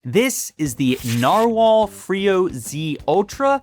This is the Narwal Freeo Z Ultra,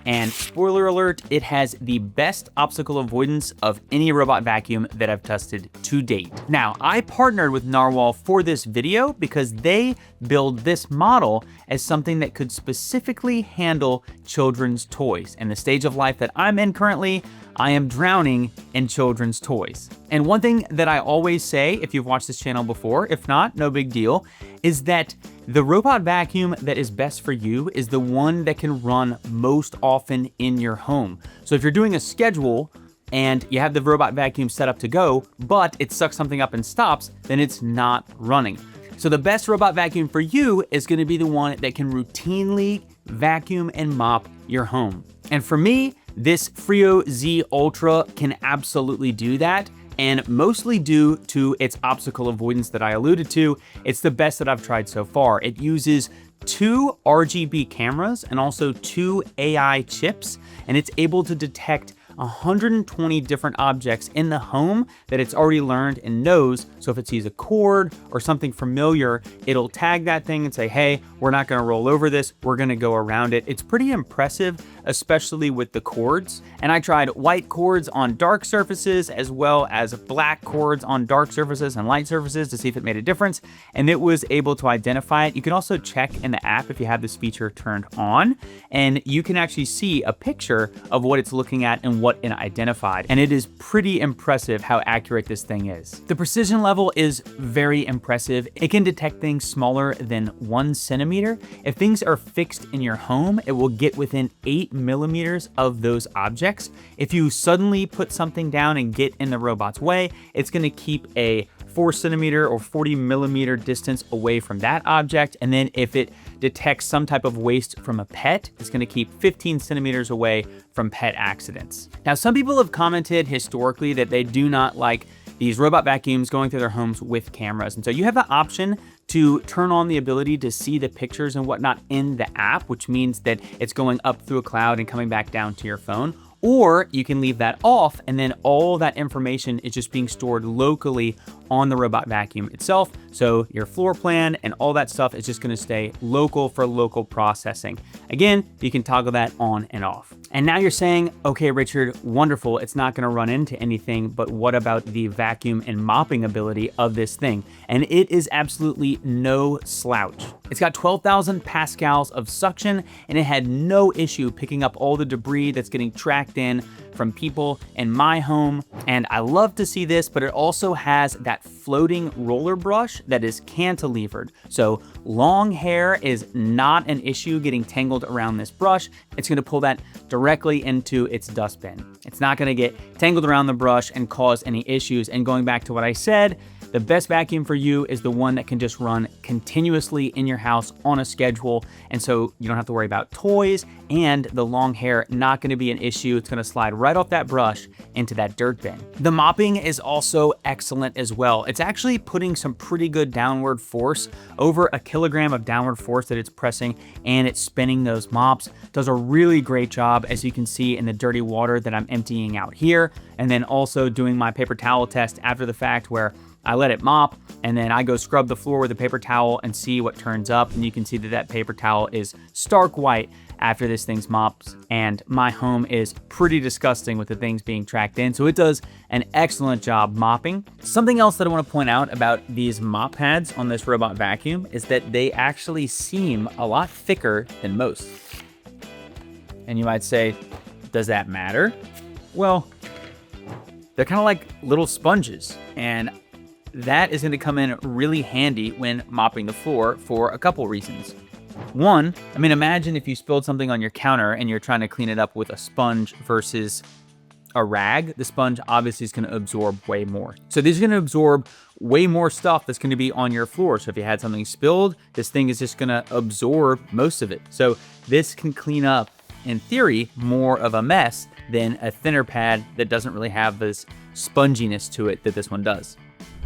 and spoiler alert, it has the best obstacle avoidance of any robot vacuum that I've tested to date. Now, I partnered with Narwal for this video because they build this model as something that could specifically handle children's toys. And the stage of life that I'm in currently, I am drowning in children's toys. And one thing that I always say, if you've watched this channel before, if not, no big deal, is that the robot vacuum that is best for you is the one that can run most often in your home. So if you're doing a schedule and you have the robot vacuum set up to go, but it sucks something up and stops, then it's not running. So the best robot vacuum for you is gonna be the one that can routinely vacuum and mop your home. And for me, this Freo Z Ultra can absolutely do that, and mostly due to its obstacle avoidance that I alluded to. It's the best that I've tried so far. It uses 2 RGB cameras and also 2 AI chips, and it's able to detect 120 different objects in the home that it's already learned and knows. So if it sees a cord or something familiar, it'll tag that thing and say, hey, we're not gonna roll over this, we're gonna go around it. It's pretty impressive, especially with the cords. And I tried white cords on dark surfaces as well as black cords on dark surfaces and light surfaces to see if it made a difference. And it was able to identify it. You can also check in the app if you have this feature turned on, and you can actually see a picture of what it's looking at and what it identified. And it is pretty impressive how accurate this thing is. The precision level is very impressive. It can detect things smaller than 1 centimeter. If things are fixed in your home, it will get within 8 millimeters of those objects. If you suddenly put something down and get in the robot's way, it's gonna keep a 4 centimeter or 40 millimeter distance away from that object. And then if it detects some type of waste from a pet, it's gonna keep 15 centimeters away from pet accidents. Now, some people have commented historically that they do not like these robot vacuums going through their homes with cameras. And so you have the option to turn on the ability to see the pictures and whatnot in the app, which means that it's going up through a cloud and coming back down to your phone. Or you can leave that off, and then all that information is just being stored locally on the robot vacuum itself. So your floor plan and all that stuff is just gonna stay local for local processing. Again, you can toggle that on and off. And now you're saying, okay, Richard, wonderful, it's not gonna run into anything, but what about the vacuum and mopping ability of this thing? And it is absolutely no slouch. It's got 12,000 pascals of suction, and it had no issue picking up all the debris that's getting tracked in from people in my home. And I love to see this, but it also has that floating roller brush that is cantilevered. So long hair is not an issue getting tangled around this brush. It's gonna pull that directly into its dustbin. It's not gonna get tangled around the brush and cause any issues. And going back to what I said, the best vacuum for you is the one that can just run continuously in your house on a schedule. And so you don't have to worry about toys, and the long hair not gonna be an issue. It's gonna slide right off that brush into that dirt bin. The mopping is also excellent as well. It's actually putting some pretty good downward force, over 1 kilogram of downward force that it's pressing, and it's spinning those mops. Does a really great job, as you can see in the dirty water that I'm emptying out here. And then also doing my paper towel test after the fact, where I let it mop, and then I go scrub the floor with a paper towel and see what turns up. And you can see that that paper towel is stark white after this thing's mops. And my home is pretty disgusting with the things being tracked in. So it does an excellent job mopping. Something else that I want to point out about these mop pads on this robot vacuum is that they actually seem a lot thicker than most. And you might say, does that matter? Well, they're kind of like little sponges, and that is going to come in really handy when mopping the floor for a couple reasons. One, I mean, imagine if you spilled something on your counter and you're trying to clean it up with a sponge versus a rag. The sponge obviously is going to absorb way more. So this is going to absorb way more stuff that's going to be on your floor. So if you had something spilled, this thing is just going to absorb most of it. So this can clean up, in theory, more of a mess than a thinner pad that doesn't really have this sponginess to it that this one does.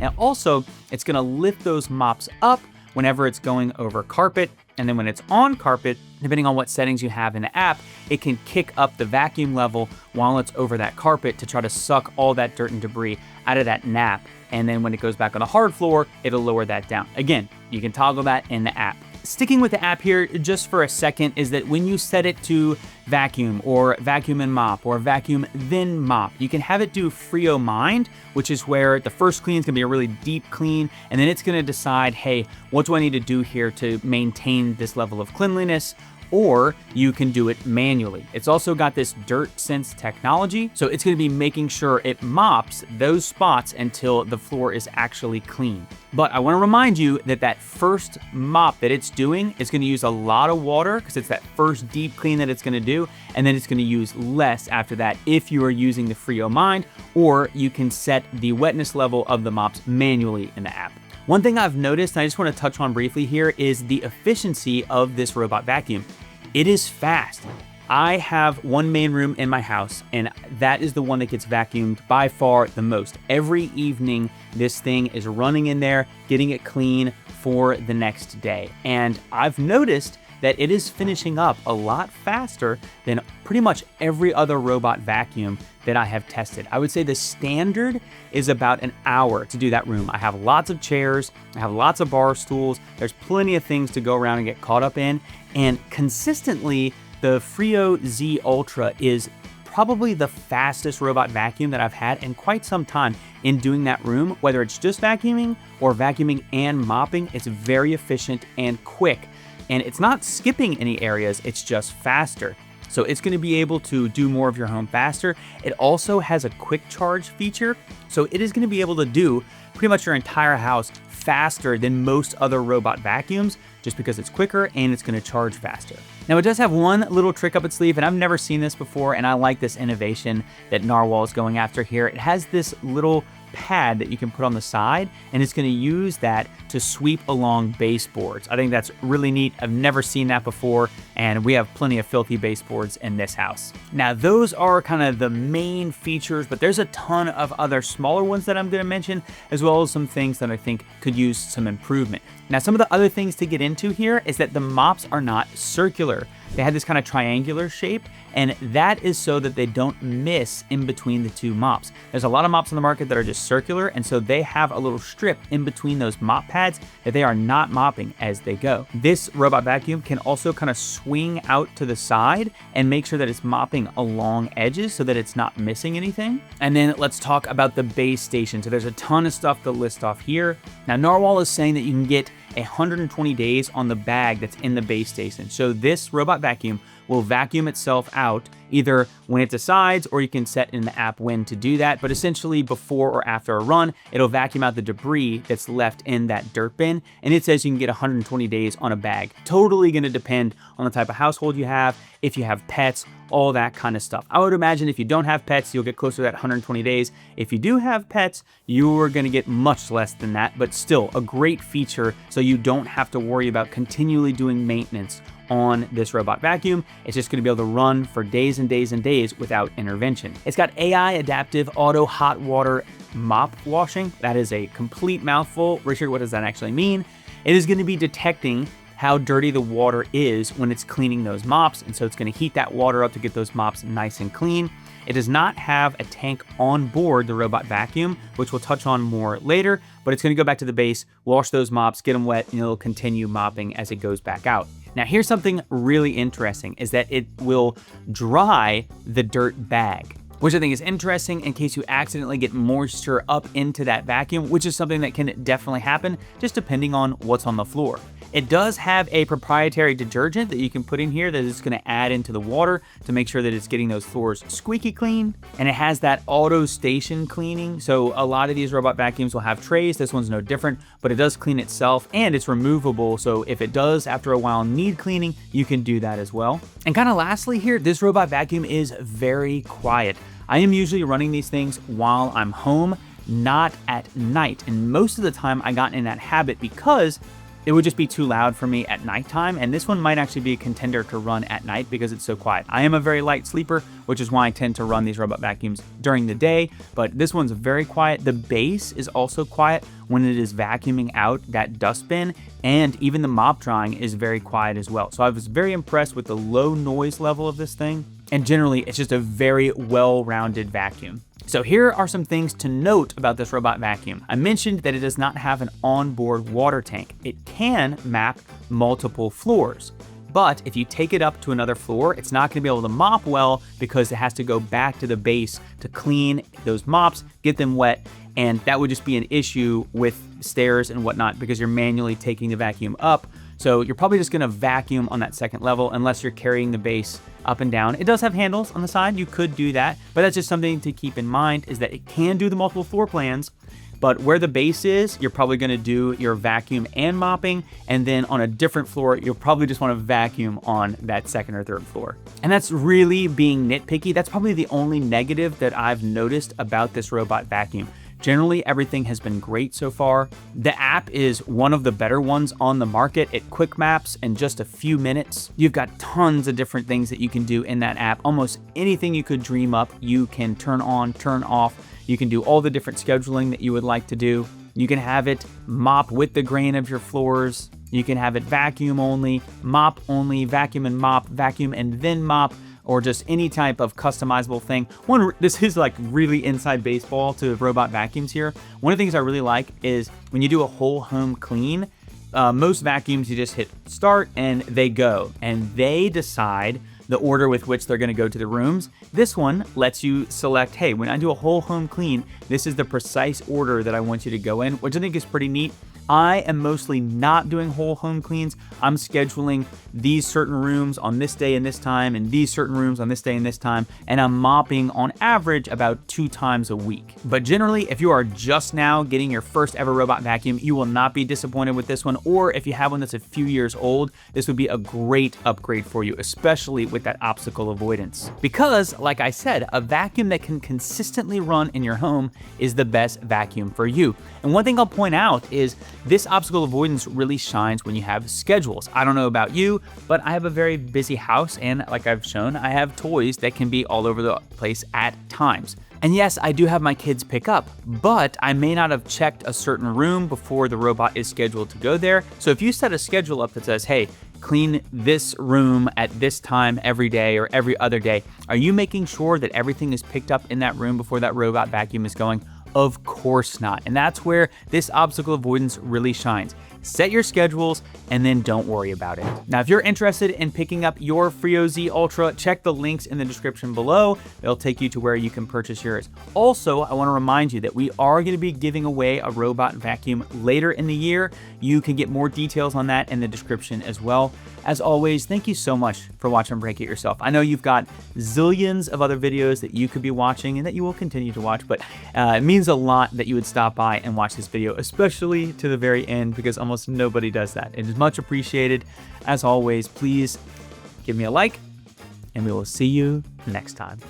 And also, it's gonna lift those mops up whenever it's going over carpet. And then when it's on carpet, depending on what settings you have in the app, it can kick up the vacuum level while it's over that carpet to try to suck all that dirt and debris out of that nap. And then when it goes back on a hard floor, it'll lower that down. Again, you can toggle that in the app. sticking with the app here just for a second is that when you set it to vacuum or vacuum and mop or vacuum then mop, you can have it do Freo mind, which is where the first clean is gonna be a really deep clean, and then it's gonna decide, hey, what do I need to do here to maintain this level of cleanliness? Or you can do it manually. It's also got this dirt sense technology, so it's gonna be making sure it mops those spots until the floor is actually clean. But I wanna remind you that that first mop that it's doing is gonna use a lot of water because it's that first deep clean that it's gonna do, and then it's gonna use less after that if you are using the Freo Mind, or you can set the wetness level of the mops manually in the app. One thing I've noticed, and I just want to touch on briefly here, is the efficiency of this robot vacuum. It is fast. I have one main room in my house, and that is the one that gets vacuumed by far the most. Every evening, this thing is running in there, getting it clean for the next day. And I've noticed that it is finishing up a lot faster than pretty much every other robot vacuum that I have tested. I would say the standard is about an hour to do that room. I have lots of chairs, I have lots of bar stools, there's plenty of things to go around and get caught up in, and consistently, the Freo Z Ultra is probably the fastest robot vacuum that I've had in quite some time in doing that room, whether it's just vacuuming or vacuuming and mopping. It's very efficient and quick. And it's not skipping any areas, it's just faster. So it's gonna be able to do more of your home faster. It also has a quick charge feature, so it is gonna be able to do pretty much your entire house faster than most other robot vacuums, just because it's quicker and it's gonna charge faster. Now it does have one little trick up its sleeve, and I've never seen this before, and I like this innovation that Narwal is going after here. It has this little pad that you can put on the side, and it's going to use that to sweep along baseboards. I think that's really neat. I've never seen that before, and we have plenty of filthy baseboards in this house. Now those are kind of the main features, but there's a ton of other smaller ones that I'm going to mention, as well as some things that I think could use some improvement. Now some of the other things to get into here is that the mops are not circular. They have this kind of triangular shape, and that is so that they don't miss in between the two mops. There's a lot of mops on the market that are just circular, and so they have a little strip in between those mop pads that they are not mopping as they go. This robot vacuum can also kind of swing out to the side and make sure that it's mopping along edges so that it's not missing anything. And then let's talk about the base station. So there's a ton of stuff to list off here. Now Narwal is saying that you can get 120 days on the bag that's in the base station. So this robot vacuum will vacuum itself out either when it decides, or you can set in the app when to do that. But essentially before or after a run, it'll vacuum out the debris that's left in that dirt bin. And it says you can get 120 days on a bag. Totally gonna depend on the type of household you have, if you have pets, all that kind of stuff. I would imagine if you don't have pets, you'll get closer to that 120 days. If you do have pets, you're gonna get much less than that, but still a great feature so you don't have to worry about continually doing maintenance on this robot vacuum. It's just gonna be able to run for days and days and days without intervention. It's got AI adaptive auto hot water mop washing. That is a complete mouthful. Richard, what does that actually mean? It is gonna be detecting how dirty the water is when it's cleaning those mops, and so it's gonna heat that water up to get those mops nice and clean. It does not have a tank on board the robot vacuum, which we'll touch on more later, but it's gonna go back to the base, wash those mops, get them wet, and it'll continue mopping as it goes back out. Now here's something really interesting, is that it will dry the dirt bag, which I think is interesting in case you accidentally get moisture up into that vacuum, which is something that can definitely happen just depending on what's on the floor. It does have a proprietary detergent that you can put in here that is gonna add into the water to make sure that it's getting those floors squeaky clean. And it has that auto station cleaning. So a lot of these robot vacuums will have trays. This one's no different, but it does clean itself and it's removable. So if it does after a while need cleaning, you can do that as well. And kind of lastly here, this robot vacuum is very quiet. I am usually running these things while I'm home, not at night. And most of the time I got in that habit because it would just be too loud for me at nighttime, and this one might actually be a contender to run at night because it's so quiet. I am a very light sleeper, which is why I tend to run these robot vacuums during the day, but this one's very quiet. The base is also quiet when it is vacuuming out that dustbin, and even the mop drying is very quiet as well. So I was very impressed with the low noise level of this thing, and generally it's just a very well-rounded vacuum. So here are some things to note about this robot vacuum. I mentioned that it does not have an onboard water tank. It can map multiple floors. But if you take it up to another floor, it's not gonna be able to mop well because it has to go back to the base to clean those mops, get them wet, and that would just be an issue with stairs and whatnot because you're manually taking the vacuum up. So you're probably just gonna vacuum on that second level unless you're carrying the base up and down. It does have handles on the side, you could do that, but that's just something to keep in mind is that it can do the multiple floor plans, but where the base is, you're probably gonna do your vacuum and mopping, and then on a different floor, you'll probably just wanna vacuum on that second or third floor. And that's really being nitpicky. That's probably the only negative that I've noticed about this robot vacuum. Generally, everything has been great so far. The app is one of the better ones on the market. It quick maps in just a few minutes. You've got tons of different things that you can do in that app. Almost anything you could dream up, you can turn on, turn off. You can do all the different scheduling that you would like to do. You can have it mop with the grain of your floors. You can have it vacuum only, mop only, vacuum and mop, vacuum and then mop, or just any type of customizable thing. This is like really inside baseball to robot vacuums here. One of the things I really like is when you do a whole home clean, most vacuums you just hit start and they go, and they decide the order with which they're gonna go to the rooms. This one lets you select, hey, when I do a whole home clean, this is the precise order that I want you to go in, which I think is pretty neat. I am mostly not doing whole home cleans. I'm scheduling these certain rooms on this day and this time, and these certain rooms on this day and this time, and I'm mopping on average about 2 times a week. But generally, if you are just now getting your first ever robot vacuum, you will not be disappointed with this one, or if you have one that's a few years old, this would be a great upgrade for you, especially with that obstacle avoidance. Because, like I said, a vacuum that can consistently run in your home is the best vacuum for you. And one thing I'll point out is this obstacle avoidance really shines when you have schedules. I don't know about you, but I have a very busy house, and like I've shown, I have toys that can be all over the place at times. And yes, I do have my kids pick up, but I may not have checked a certain room before the robot is scheduled to go there. So if you set a schedule up that says, hey, clean this room at this time every day or every other day, are you making sure that everything is picked up in that room before that robot vacuum is going? Of course not. And that's where this obstacle avoidance really shines. Set your schedules and then don't worry about it. Now, if you're interested in picking up your Freo Z Ultra, check the links in the description below. They'll take you to where you can purchase yours. Also, I want to remind you that we are going to be giving away a robot vacuum later in the year. You can get more details on that in the description as well. As always, thank you so much for watching Break It Yourself. I know you've got zillions of other videos that you could be watching and that you will continue to watch, but it means a lot that you would stop by and watch this video, especially to the very end, because almost nobody does that. It is much appreciated. As always, please give me a like, and we will see you next time.